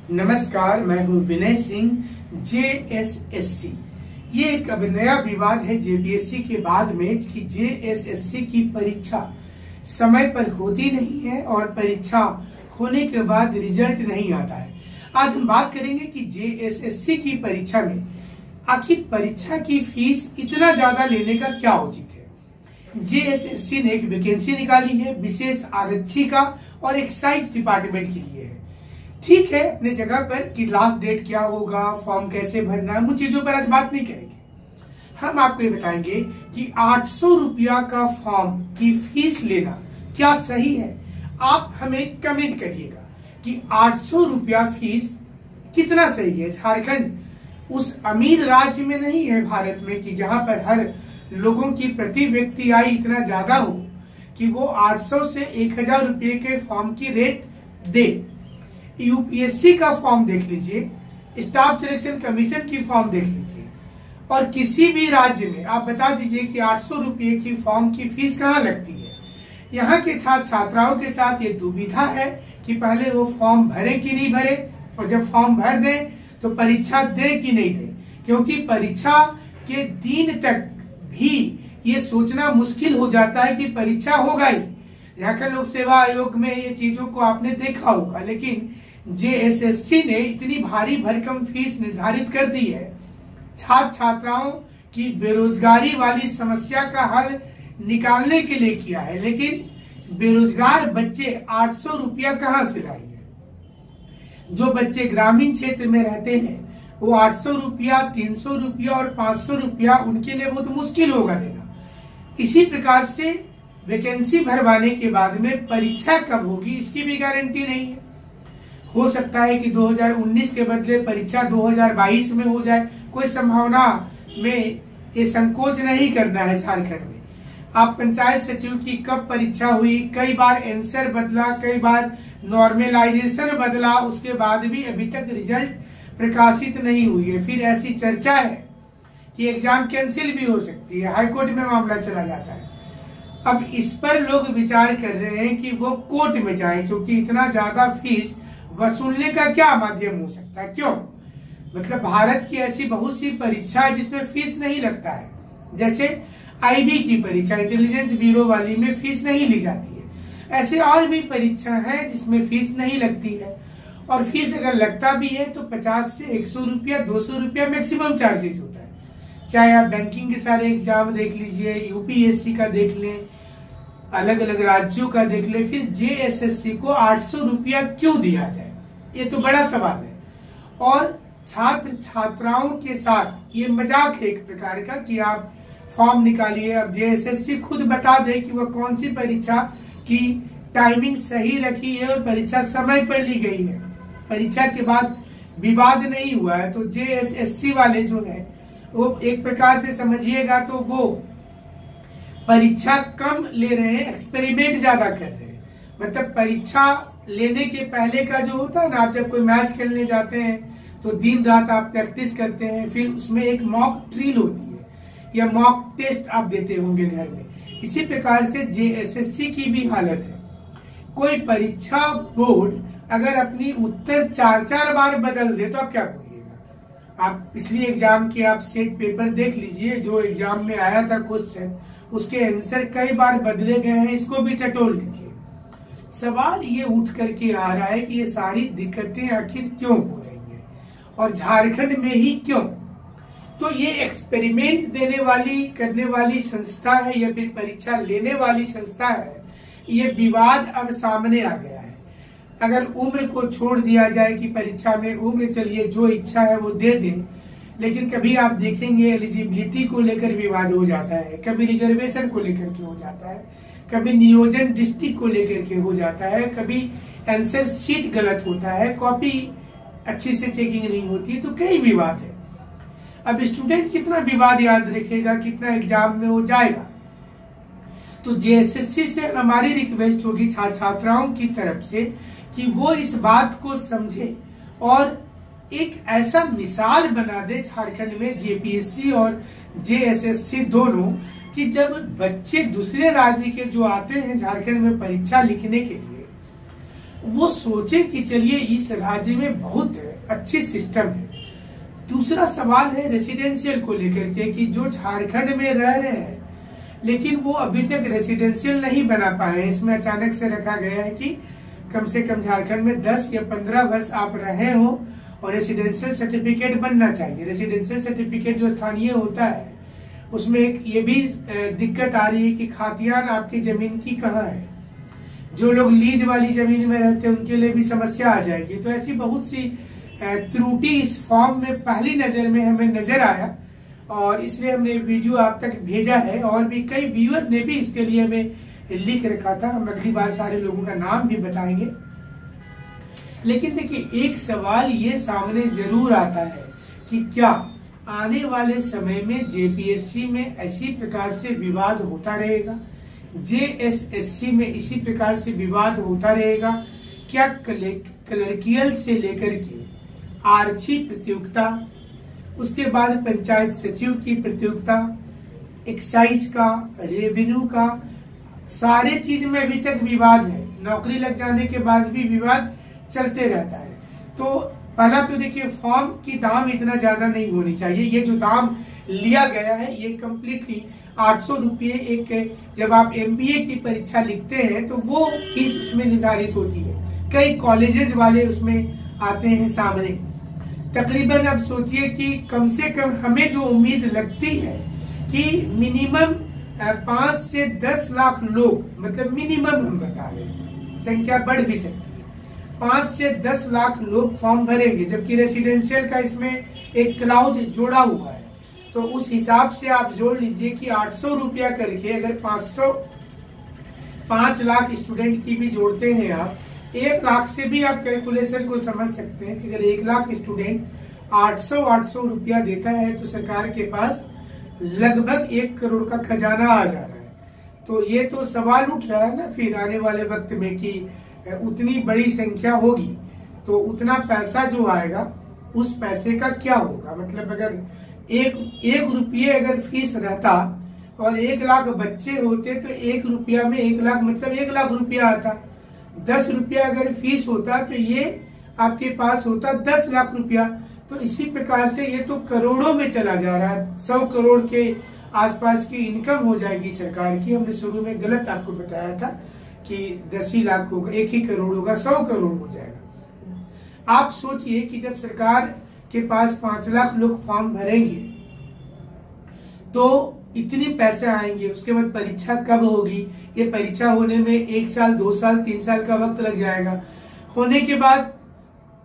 नमस्कार, मैं हूं विनय सिंह। जेएसएससी ये एक अब नया विवाद है जेपीएससी के बाद में कि जेएसएससी की परीक्षा समय पर होती नहीं है और परीक्षा होने के बाद रिजल्ट नहीं आता है। आज हम बात करेंगे कि जेएसएससी की परीक्षा में आखिर परीक्षा की फीस इतना ज्यादा लेने का क्या उचित है। जेएसएससी ने एक वैकेंसी निकाली है विशेष आरक्षी का और एक्साइज डिपार्टमेंट के लिए है। ठीक है, अपने जगह पर कि लास्ट डेट क्या होगा, फॉर्म कैसे भरना है, उन चीजों पर आज बात नहीं करेंगे। हम आपको ये बताएंगे कि 800 रुपया का फॉर्म की फीस लेना क्या सही है। आप हमें कमेंट करिएगा कि 800 रुपया फीस कितना सही है। झारखंड उस अमीर राज्य में नहीं है भारत में कि जहां पर हर लोगों की प्रति व्यक्ति आय इतना ज्यादा हो कि वो 800 से 1000 रुपये के फॉर्म की रेट दे। यूपीएससी का फॉर्म देख लीजिए, स्टाफ सिलेक्शन कमीशन की फॉर्म देख लीजिए और किसी भी राज्य में आप बता दीजिए कि 800 रुपये की फॉर्म की फीस कहाँ लगती है। यहाँ के छात्र छात्राओं के साथ ये दुविधा है कि पहले वो फॉर्म भरे कि नहीं भरे और जब फॉर्म भर दें तो परीक्षा दे कि नहीं दे, क्योंकि परीक्षा के दिन तक भी ये सोचना मुश्किल हो जाता है कि परीक्षा होगा ही। झारखंड लोक सेवा आयोग में ये चीजों को आपने देखा होगा, लेकिन जेएसएससी ने इतनी भारी भरकम फीस निर्धारित कर दी है। छात्र छात्राओं की बेरोजगारी वाली समस्या का हल निकालने के लिए किया है, लेकिन बेरोजगार बच्चे 800 रुपया कहाँ से लाएंगे। जो बच्चे ग्रामीण क्षेत्र में रहते हैं वो 800 रुपया, 300 रुपया और 500 रुपया उनके लिए बहुत मुश्किल होगा देना। इसी प्रकार से वैकेंसी भरवाने के बाद में परीक्षा कब होगी इसकी भी गारंटी नहीं है। हो सकता है कि 2019 के बदले परीक्षा 2022 में हो जाए। कोई संभावना में ये संकोच नहीं करना है। झारखंड में आप पंचायत सचिव की कब परीक्षा हुई, कई बार आंसर बदला, कई बार नॉर्मलाइजेशन बदला, उसके बाद भी अभी तक रिजल्ट प्रकाशित नहीं हुई है। फिर ऐसी चर्चा है कि एग्जाम कैंसिल भी हो सकती है, हाईकोर्ट में मामला चला जाता है। अब इस पर लोग विचार कर रहे हैं कि वो कोर्ट में जाएं, क्योंकि इतना ज्यादा फीस वसूलने का क्या माध्यम हो सकता है। क्यों, मतलब भारत की ऐसी बहुत सी परीक्षा है जिसमें फीस नहीं लगता है। जैसे आईबी की परीक्षा, इंटेलिजेंस ब्यूरो वाली में फीस नहीं ली जाती है। ऐसे और भी परीक्षा है जिसमें फीस नहीं लगती है, और फीस अगर लगता भी है तो 50 से 100 रुपया, 200 रुपया मैक्सिमम चार्जेस होता है। चाहे आप बैंकिंग के सारे एग्जाम देख लीजिए, यूपीएससी का देख लें, अलग अलग राज्यों का देख ले, फिर जेएसएससी को 800 रुपया क्यों दिया जाए, ये तो बड़ा सवाल है। और छात्र छात्राओं के साथ ये मजाक है एक प्रकार का कि आप फॉर्म निकालिए। अब जेएसएससी खुद बता दे कि वह कौन सी परीक्षा की टाइमिंग सही रखी है और परीक्षा समय पर ली गई है, परीक्षा के बाद विवाद नहीं हुआ है। तो जेएसएससी वाले जो है वो एक प्रकार से समझिएगा तो वो परीक्षा कम ले रहे हैं, एक्सपेरिमेंट ज्यादा कर रहे हैं। मतलब परीक्षा लेने के पहले का जो होता है ना, आप जब कोई मैच खेलने जाते हैं तो दिन रात आप प्रैक्टिस करते हैं, फिर उसमें एक मॉक ड्रिल होती है या मॉक टेस्ट आप देते होंगे घर में। इसी प्रकार से जेएसएससी की भी हालत है। कोई परीक्षा बोर्ड अगर अपनी उत्तर 4-4 बार बदल दे तो आप क्या करिएगा। आप पिछली एग्जाम के आप सेट पेपर देख लीजिए, जो एग्जाम में आया था क्वेश्चन, उसके आंसर कई बार बदले गए हैं, इसको भी टटोल लीजिए। सवाल ये उठ करके आ रहा है कि ये सारी दिक्कतें आखिर क्यों हो रही हैं और झारखंड में ही क्यों। तो ये एक्सपेरिमेंट देने वाली, करने वाली संस्था है या फिर परीक्षा लेने वाली संस्था है, ये विवाद अब सामने आ गया है। अगर उम्र को छोड़ दिया जाए कि परीक्षा में उम्र, चलिए जो इच्छा है वो दे दें, लेकिन कभी आप देखेंगे एलिजिबिलिटी को लेकर विवाद हो जाता है, कभी रिजर्वेशन को लेकर के हो जाता है, कभी नियोजन डिस्ट्रिक्ट को लेकर के हो जाता है, कभी आंसर शीट गलत होता है, कॉपी अच्छी से चेकिंग नहीं होती, तो कई विवाद है। अब स्टूडेंट कितना विवाद याद रखेगा, कितना एग्जाम में हो जाएगा। तो जेएसएससी से हमारी रिक्वेस्ट होगी छात्र छात्राओं की तरफ से कि वो इस बात को समझे और एक ऐसा मिसाल बना दे झारखंड में, जेपीएससी और जेएसएससी दोनों, कि जब बच्चे दूसरे राज्य के जो आते हैं झारखंड में परीक्षा लिखने के लिए, वो सोचे कि चलिए इस राज्य में बहुत अच्छी सिस्टम है। दूसरा सवाल है रेसिडेंशियल को लेकर के कि जो झारखंड में रह रहे हैं लेकिन वो अभी तक रेसिडेंशियल नहीं बना पाए। इसमें अचानक से रखा गया है कि कम से कम झारखंड में 10 या 15 वर्ष आप रहे हो और रेसिडेंशियल सर्टिफिकेट बनना चाहिए। रेसिडेंशियल सर्टिफिकेट जो स्थानीय होता है उसमें एक ये भी दिक्कत आ रही है कि खातियान आपकी जमीन की कहाँ है। जो लोग लीज वाली जमीन में रहते हैं उनके लिए भी समस्या आ जाएगी। तो ऐसी बहुत सी त्रुटि इस फॉर्म में पहली नजर में हमें नजर आया और इसलिए हमने वीडियो आप तक भेजा है। और भी कई व्यूअर ने भी इसके लिए हमें लिख रखा था। हम अगली बार सारे लोगों का नाम भी बताएंगे। लेकिन देखिए एक सवाल ये सामने जरूर आता है कि क्या आने वाले समय में जेपीएससी में इसी प्रकार से विवाद होता रहेगा, जेएसएससी में इसी प्रकार से विवाद होता रहेगा? क्या क्लर्कियल से लेकर के आरक्षी प्रतियोगिता, उसके बाद पंचायत सचिव की प्रतियोगिता, एक्साइज का, रेवेन्यू का, सारे चीज में अभी तक विवाद है। नौकरी लग जाने के बाद भी विवाद चलते रहता है। तो पहला तो देखिए फॉर्म की दाम इतना ज्यादा नहीं होनी चाहिए। ये जो दाम लिया गया है ये कम्प्लीटली 800 रुपये एक, जब आप एमबीए की परीक्षा लिखते हैं तो वो फीस उसमें निर्धारित होती है। कई कॉलेजेस वाले उसमें आते हैं सामने। तकरीबन अब सोचिए कि कम से कम हमें जो उम्मीद लगती है कि मिनिमम 5 से 10 लाख लोग, मतलब मिनिमम हम बता रहे हैं, संख्या बढ़ भी सकती है, 5 से 10 लाख लोग फॉर्म भरेंगे। जबकि रेसिडेंशियल का इसमें एक क्लाउज जोड़ा हुआ है। तो उस हिसाब से आप जोड़ लीजिए कि 800 रुपया करके अगर 5 लाख स्टूडेंट की भी जोड़ते हैं आप, 1 लाख से भी आप कैलकुलेशन को समझ सकते हैं कि अगर 1 लाख स्टूडेंट 800 रुपया देता है तो सरकार के पास लगभग 1 करोड़ का खजाना आ जा रहा है। तो ये तो सवाल उठ रहा है ना फिर आने वाले वक्त में कि उतनी बड़ी संख्या होगी तो उतना पैसा जो आएगा उस पैसे का क्या होगा। मतलब अगर एक रुपये अगर फीस रहता और 1 लाख बच्चे होते तो 1 रुपया में 1 लाख मतलब 1 लाख रुपया आता। 10 रुपया अगर फीस होता तो ये आपके पास होता 10 लाख रुपया। तो इसी प्रकार से ये तो करोड़ों में चला जा रहा है। 100 करोड़ के आसपास की इनकम हो जाएगी सरकार की। हमने शुरू में गलत आपको बताया था कि 10 ही लाख होगा, 1 ही करोड़ होगा, 100 करोड़ हो जाएगा। आप सोचिए कि जब सरकार के पास 5 लाख लोग फॉर्म भरेंगे तो इतनी पैसे आएंगे। उसके बाद परीक्षा कब होगी? ये परीक्षा होने में 1 साल, 2 साल, 3 साल का वक्त लग जाएगा। होने के बाद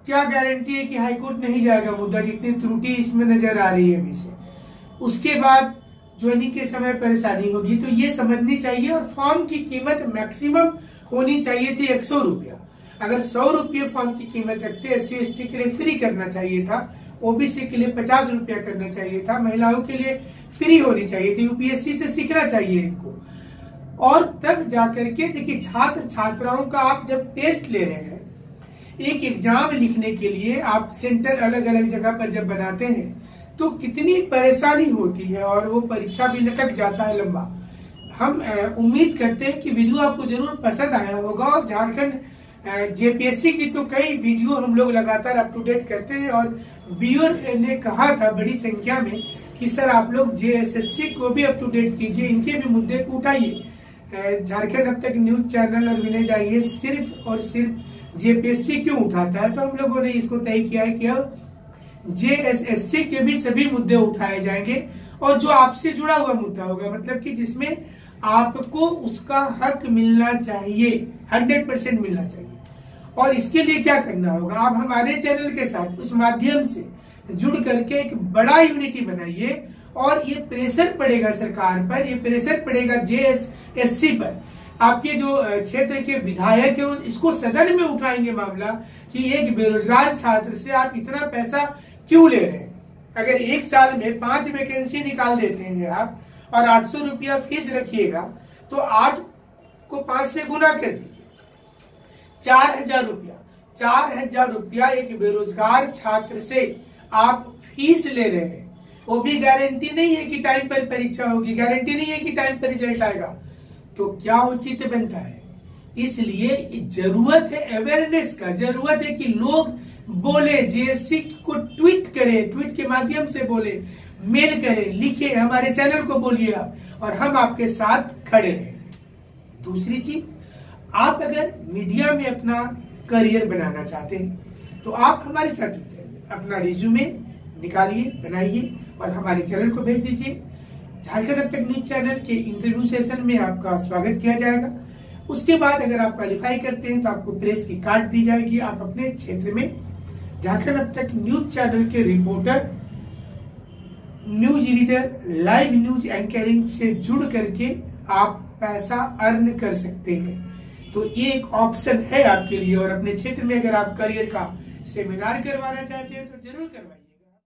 क्या गारंटी है कि हाईकोर्ट नहीं जाएगा मुद्दा, जितनी त्रुटि इसमें नजर आ रही है अभी से। उसके बाद ज्वाइनिंग के समय परेशानी होगी। तो ये समझनी चाहिए। और फॉर्म की कीमत मैक्सिमम होनी चाहिए थी 100 रुपया। अगर 100 रुपये फॉर्म की कीमत रखते SC/ST के लिए फ्री करना चाहिए था, ओबीसी के लिए 50 रुपया करना चाहिए था, महिलाओं के लिए फ्री होनी चाहिए थी, यूपीएससी से सीखना चाहिए इनको। और तब जाकर के देखिए छात्र छात्राओं का आप जब टेस्ट ले रहे हैं, एक एग्जाम लिखने के लिए आप सेंटर अलग अलग जगह पर जब बनाते हैं तो कितनी परेशानी होती है और वो परीक्षा भी लटक जाता है लंबा। हम उम्मीद करते हैं कि वीडियो आपको जरूर पसंद आया होगा। और झारखंड जेपीएससी की तो कई वीडियो हम लोग लगातार अप टू डेट करते हैं। और व्यूअर ने कहा था बड़ी संख्या में कि सर आप लोग जेएसएससी को भी अप टू डेट कीजिए, इनके भी मुद्दे को उठाइए। झारखंड अब तक न्यूज चैनल और विलेज आइए सिर्फ और सिर्फ जेपीएससी क्यों उठाता है। तो हम लोगों ने इसको तय किया है कि अब जेएसएससी के भी सभी मुद्दे उठाए जाएंगे और जो आपसे जुड़ा हुआ मुद्दा होगा, मतलब कि जिसमें आपको उसका हक मिलना चाहिए, 100% मिलना चाहिए। और इसके लिए क्या करना होगा, आप हमारे चैनल के साथ उस माध्यम से जुड़ करके एक बड़ा यूनिटी बनाइए। और ये प्रेशर पड़ेगा सरकार पर, ये प्रेशर पड़ेगा जेएसएससी पर। आपके जो क्षेत्र के विधायक है इसको सदन में उठाएंगे मामला कि एक बेरोजगार छात्र से आप इतना पैसा क्यों ले रहे हैं। अगर 1 साल में 5 वैकेंसी निकाल देते हैं आप और 800 रुपया फीस रखिएगा तो 8 को 5 से गुना कर दीजिए, 4000 रुपया। 4000 रुपया एक बेरोजगार छात्र से आप फीस ले रहे हैं। वो भी गारंटी नहीं है कि टाइम पर परीक्षा होगी, गारंटी नहीं है कि टाइम पर रिजल्ट आएगा। तो क्या उचित बनता है इसलिए जरूरत है अवेयरनेस का, जरूरत है कि लोग बोले, जेएसएससी को ट्वीट करें, ट्वीट के माध्यम से बोले, मेल करें, लिखे, हमारे चैनल को बोलिए आप, और हम आपके साथ खड़े रहेंगे। दूसरी चीज, आप अगर मीडिया में अपना करियर बनाना चाहते हैं तो आप हमारे साथ जुड़ जाइए, अपना रिज्यूमे निकालिए, बनाइए और हमारे चैनल को भेज दीजिए। झारखंड अब तक न्यूज चैनल के इंटरव्यू सेशन में आपका स्वागत किया जाएगा। उसके बाद अगर आप क्वालिफाई करते हैं तो आपको प्रेस की कार्ड दी जाएगी। आप अपने क्षेत्र में झारखंड अब तक न्यूज चैनल के reporter, news editor, live news anchoring से जुड़ करके आप पैसा अर्न कर सकते हैं। तो ये एक ऑप्शन है आपके लिए, और अपने क्षेत्र में अगर आप करियर का सेमिनार करवाना चाहते हैं तो जरूर करवाइए।